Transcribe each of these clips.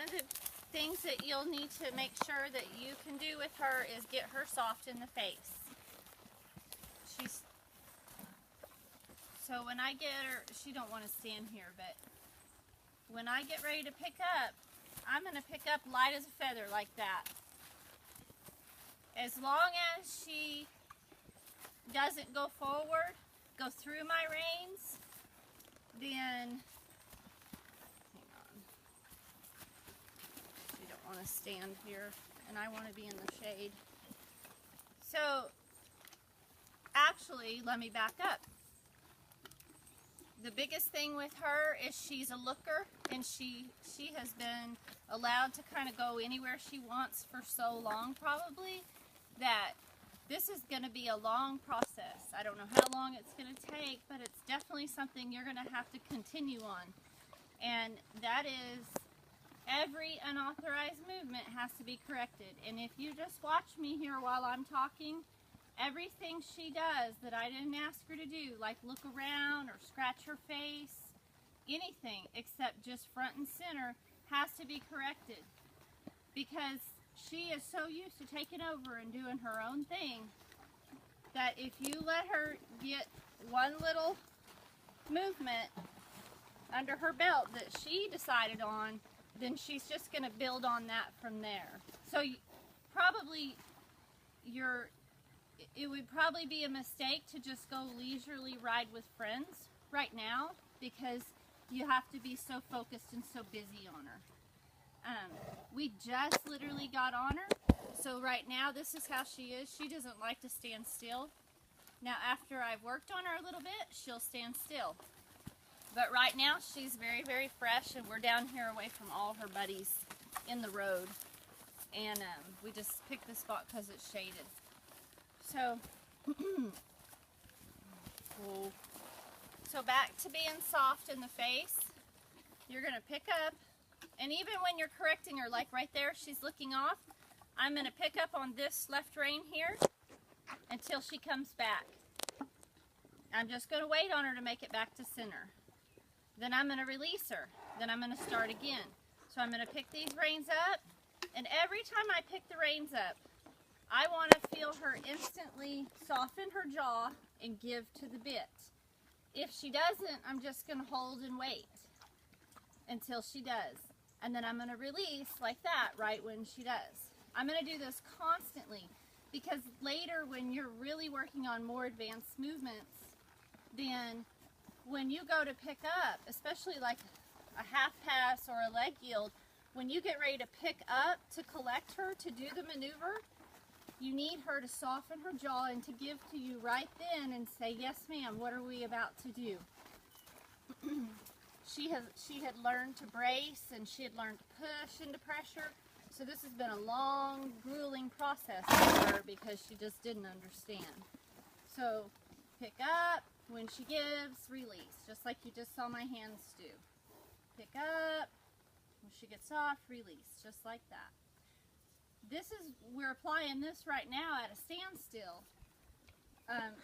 of the things that you'll need to make sure that you can do with her is get her soft in the face. So when I get her, she don't want to stand here, but when I get ready to pick up, I'm going to pick up light as a feather like that. As long as she doesn't go forward, go through my reins, then, hang on, she don't want to stand here, and I want to be in the shade. So, actually, let me back up. The biggest thing with her is she's a looker, and she has been allowed to kind of go anywhere she wants for so long, probably, that this is going to be a long process. I don't know how long it's going to take, but it's definitely something you're going to have to continue on. And that is, every unauthorized movement has to be corrected. And if you just watch me here while I'm talking, everything she does that I didn't ask her to do, like look around or scratch her face, anything except just front and center, has to be corrected. Because she is so used to taking over and doing her own thing that if you let her get one little movement under her belt that she decided on, then she's just going to build on that from there. So probably it would probably be a mistake to just go leisurely ride with friends right now, because you have to be so focused and so busy on her. We just literally got on her, so right now this is how she is. She doesn't like to stand still. Now after I've worked on her a little bit, she'll stand still. But right now she's very, very fresh, and we're down here away from all her buddies in the road. And we just picked this spot because it's shaded. So, so back to being soft in the face. You're going to pick up, and even when you're correcting her, like right there, she's looking off, I'm going to pick up on this left rein here until she comes back. I'm just going to wait on her to make it back to center. Then I'm going to release her. Then I'm going to start again. So I'm going to pick these reins up, and every time I pick the reins up, I want to feel her instantly soften her jaw and give to the bit. If she doesn't, I'm just going to hold and wait until she does. And then I'm going to release like that right when she does. I'm going to do this constantly, because later when you're really working on more advanced movements, then when you go to pick up, especially like a half pass or a leg yield, when you get ready to pick up to collect her to do the maneuver, you need her to soften her jaw and to give to you right then and say, yes ma'am, what are we about to do? She had learned to brace, and she had learned to push into pressure. So this has been a long, grueling process for her because she just didn't understand. So pick up, when she gives, release, just like you just saw my hands do. Pick up, when she gets off, release, just like that. We're applying this right now at a standstill,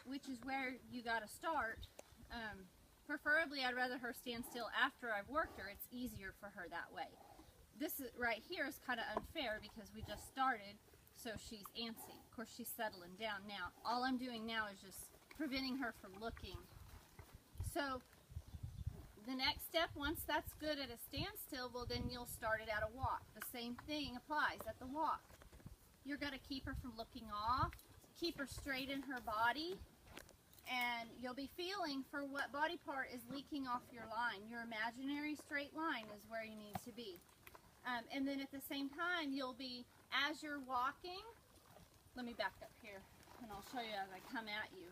which is where you got to start. Preferably, I'd rather her stand still after I've worked her. It's easier for her that way. This is, right here is kind of unfair because we just started, so she's antsy. Of course, she's settling down now. All I'm doing now is just preventing her from looking. So the next step, once that's good at a standstill, well, then you'll start it at a walk. The same thing applies at the walk. You're going to keep her from looking off, keep her straight in her body, and you'll be feeling for what body part is leaking off your line. Your imaginary straight line is where you need to be. And then at the same time, you'll be, as you're walking, let me back up here, and I'll show you as I come at you.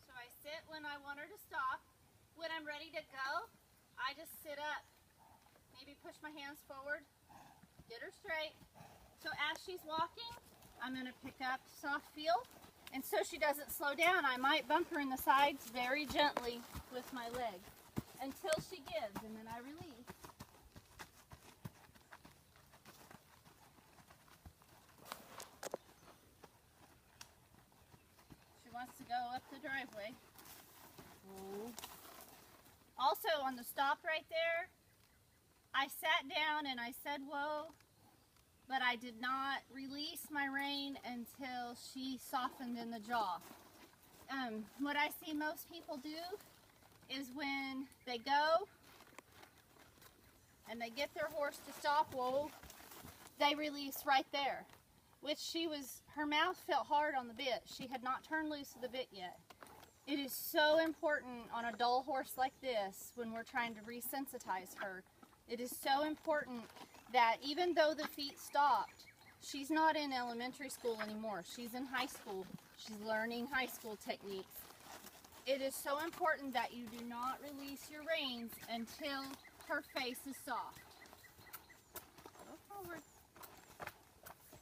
So I sit when I want her to stop. When I'm ready to go, I just sit up. Maybe push my hands forward, get her straight. So as she's walking, I'm going to pick up soft feel. And so she doesn't slow down, I might bump her in the sides very gently with my leg until she gives, and then I release. the driveway. Whoa. Also on the stop right there, I sat down and I said whoa, but I did not release my rein until she softened in the jaw. What I see most people do is when they go and they get their horse to stop, whoa, they release right there. Which her mouth felt hard on the bit. She had not turned loose of the bit yet. It is so important on a dull horse like this when we're trying to resensitize her. It is so important that even though the feet stopped, she's not in elementary school anymore. She's in high school. She's learning high school techniques. It is so important that you do not release your reins until her face is soft. Go forward.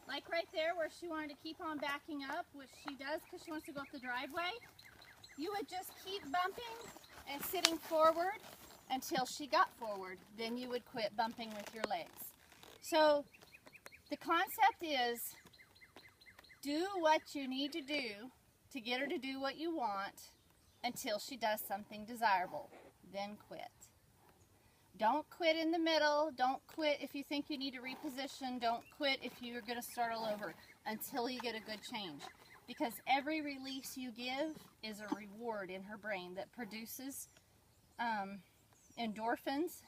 Like right there where she wanted to keep on backing up, which she does because she wants to go up the driveway, you would just keep bumping and sitting forward until she got forward. Then you would quit bumping with your legs. So the concept is do what you need to do to get her to do what you want until she does something desirable. Then quit. Don't quit in the middle. Don't quit if you think you need to reposition. Don't quit if you're going to start all over until you get a good change. Because every release you give is a reward in her brain that produces endorphins.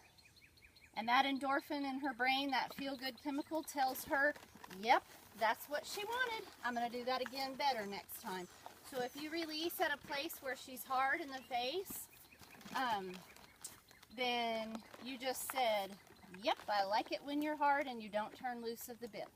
And that endorphin in her brain, that feel-good chemical, tells her, yep, that's what she wanted. I'm going to do that again better next time. So if you release at a place where she's hard in the face, then you just said, yep, I like it when you're hard and you don't turn loose of the bit.